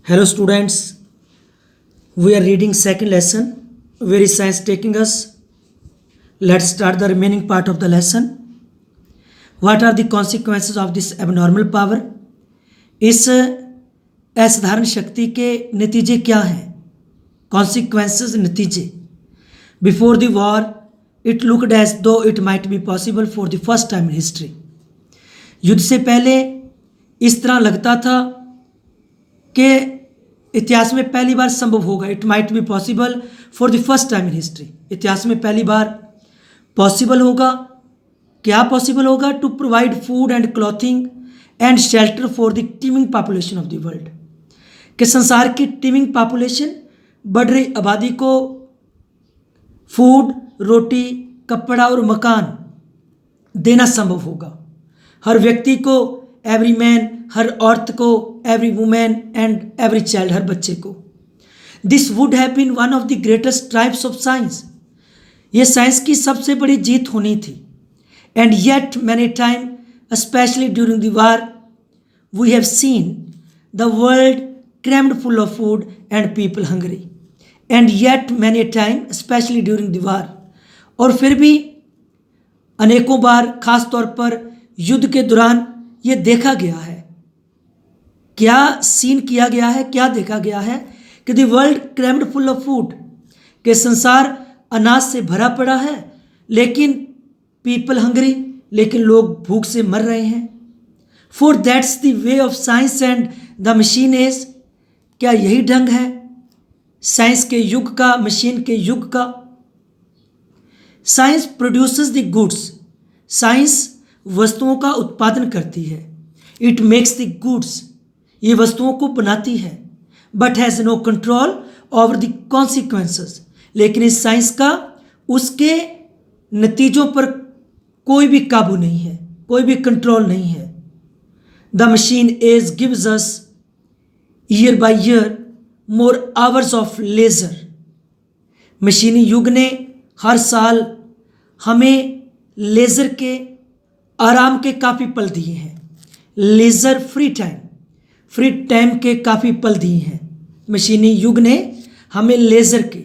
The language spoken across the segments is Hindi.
Hello students, we are reading second lesson. Where is science taking us? Let's start the remaining part of the lesson. What are the consequences of this abnormal power? इस असाधारण शक्ति के नतीजे क्या हैं? Consequences नतीजे. Before the war, it looked as though it might be possible for the first time in history. युद्ध से पहले इस तरह लगता था कि इतिहास में पहली बार संभव होगा. It might be possible for the first time in history. इतिहास में पहली बार पॉसिबल होगा. क्या पॉसिबल होगा? To provide food and clothing and shelter for the teeming population of the world. कि संसार की टीमिंग पॉपुलेशन, बढ़ रही आबादी को फूड, रोटी, कपड़ा और मकान देना संभव होगा. हर व्यक्ति को, एवरी मैन, हर औरत को, every women and every child, हर बच्चे को. This would have been one of the greatest triumphs of science. ये साइंस की सबसे बड़ी जीत होनी थी. And yet many time, specially during the war, we have seen the world crammed full of food and people hungry. And yet many time, especially during the war, और फिर भी अनेकों बार, खास तौर पर युद्ध के दौरान ये देखा गया है. क्या सीन किया गया है, क्या देखा गया है कि the world crammed full of food, कि संसार अनाज से भरा पड़ा है, लेकिन पीपल हंग्री, लेकिन लोग भूख से मर रहे हैं. For that's the way of science and the machine age. क्या यही ढंग है साइंस के युग का, मशीन के युग का? Science produces the goods. Science वस्तुओं का उत्पादन करती है. It makes the goods. ये वस्तुओं को बनाती है. But has no control over the consequences. लेकिन इस साइंस का उसके नतीजों पर कोई भी काबू नहीं है, कोई भी कंट्रोल नहीं है. The machine age gives us year by year more hours of leisure. मशीनी युग ने हर साल हमें लेज़र के, आराम के काफ़ी पल दिए हैं. Laser free time, free time के काफ़ी पल दिए हैं. मशीनी युग ने हमें लेज़र के,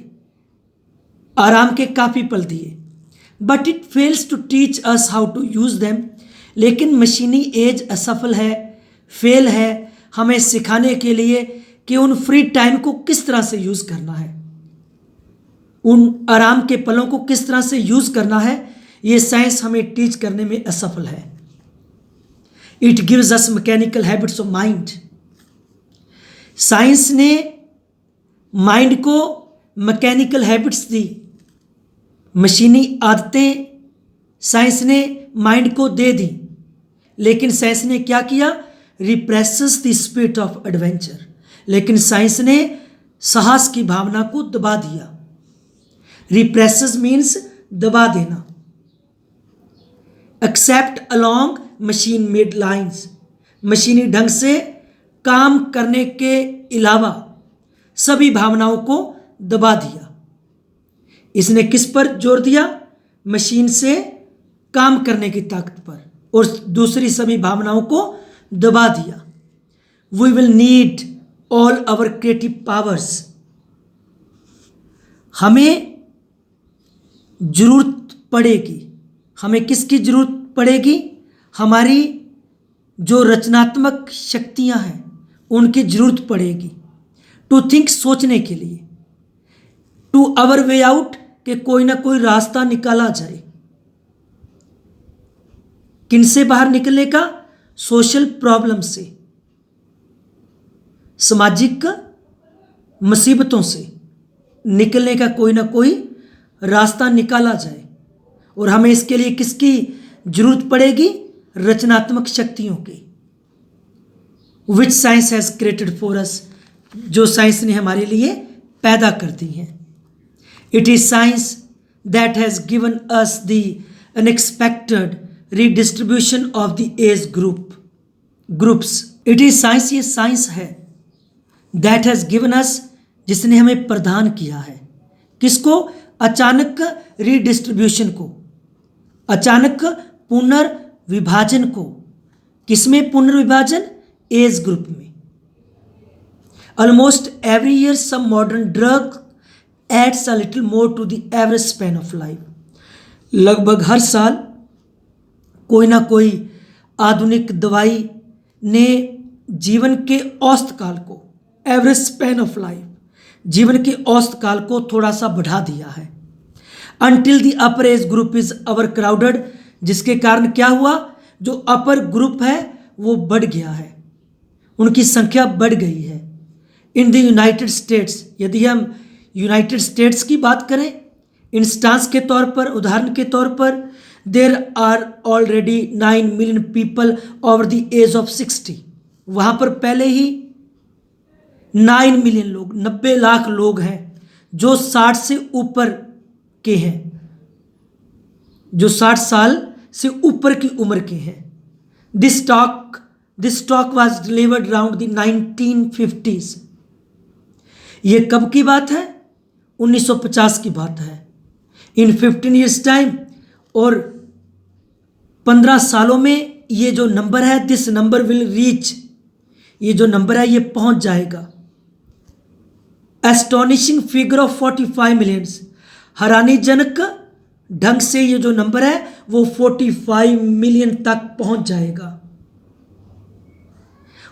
आराम के काफ़ी पल दिए. But it fails to teach us how to use them. लेकिन मशीनी एज असफल है, फेल है हमें सिखाने के लिए कि उन फ्री टाइम को किस तरह से यूज़ करना है, उन आराम के पलों को किस तरह से यूज़ करना है. ये साइंस हमें टीच करने में असफल है. It gives us mechanical habits of mind. Science ने माइंड को मैकेनिकल हैबिट्स दी, मशीनी आदतें साइंस ने माइंड को दे दी. लेकिन साइंस ने क्या किया? Represses the spirit of adventure. लेकिन साइंस ने साहस की भावना को दबा दिया. रिप्रेसेस मीन्स दबा देना. Except along machine made lines. मशीनी ढंग से काम करने के अलावा सभी भावनाओं को दबा दिया. इसने किस पर जोर दिया? मशीन से काम करने की ताकत पर, और दूसरी सभी भावनाओं को दबा दिया. We will need all our creative powers. हमें जरूरत पड़ेगी. हमें किसकी जरूरत पड़ेगी? हमारी जो रचनात्मक शक्तियां हैं उनकी जरूरत पड़ेगी. टू थिंक, सोचने के लिए. टू आवर वे आउट, कि कोई ना कोई रास्ता निकाला जाए. किनसे बाहर निकलने का? सोशल प्रॉब्लम से, सामाजिक मुसीबतों से निकलने का कोई ना कोई रास्ता निकाला जाए. और हमें इसके लिए किसकी जरूरत पड़ेगी? रचनात्मक शक्तियों की. विच science has created for us. जो साइंस ने हमारे लिए पैदा कर दी हैं. It is science that has given us the unexpected redistribution of the age groups. It is science, ये साइंस है. That has given us, जिसने हमें प्रदान किया है. किसको? अचानक रीडिस्ट्रीब्यूशन को, अचानक पुनर्विभाजन को. किसमें पुनर्विभाजन? एज ग्रुप में. Almost every year some modern drug adds a little more to the average span of life. लगभग हर साल कोई ना कोई आधुनिक दवाई ने जीवन के औसत काल को, एवरेज स्पैन ऑफ लाइफ, जीवन के औसत काल को थोड़ा सा बढ़ा दिया है। Until the upper age group is over crowded, जिसके कारण क्या हुआ, जो अपर ग्रुप है वो बढ़ गया है, उनकी संख्या बढ़ गई है। इन द यूनाइटेड स्टेट्स, यदि हम यूनाइटेड स्टेट्स की बात करें इंस्टांस के तौर पर, उदाहरण के तौर पर, there are already 9 million people over the age of 60। वहाँ पर पहले ही 9 मिलियन लोग, 90 लाख लोग हैं जो 60 से ऊपर के हैं, जो 60 साल से ऊपर की उम्र के हैं। This talk was delivered around the 1950s। ये कब की बात है, 1950 की बात है। इन 15 ईयर्स टाइम, और 15 सालों में ये जो नंबर है, दिस नंबर विल रीच, ये जो नंबर है ये पहुंच जाएगा एस्टोनिशिंग फिगर ऑफ 45 मिलियंस। हैरानीजनक ढंग से ये जो नंबर है वो 45 मिलियन तक पहुंच जाएगा।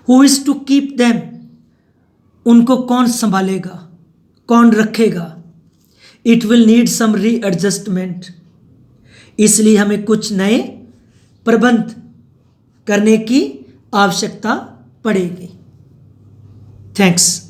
Who is to keep them, उनको कौन संभालेगा, कौन रखेगा। It will need some readjustment, इसलिए हमें कुछ नए प्रबंध करने की आवश्यकता पड़ेगी। थैंक्स।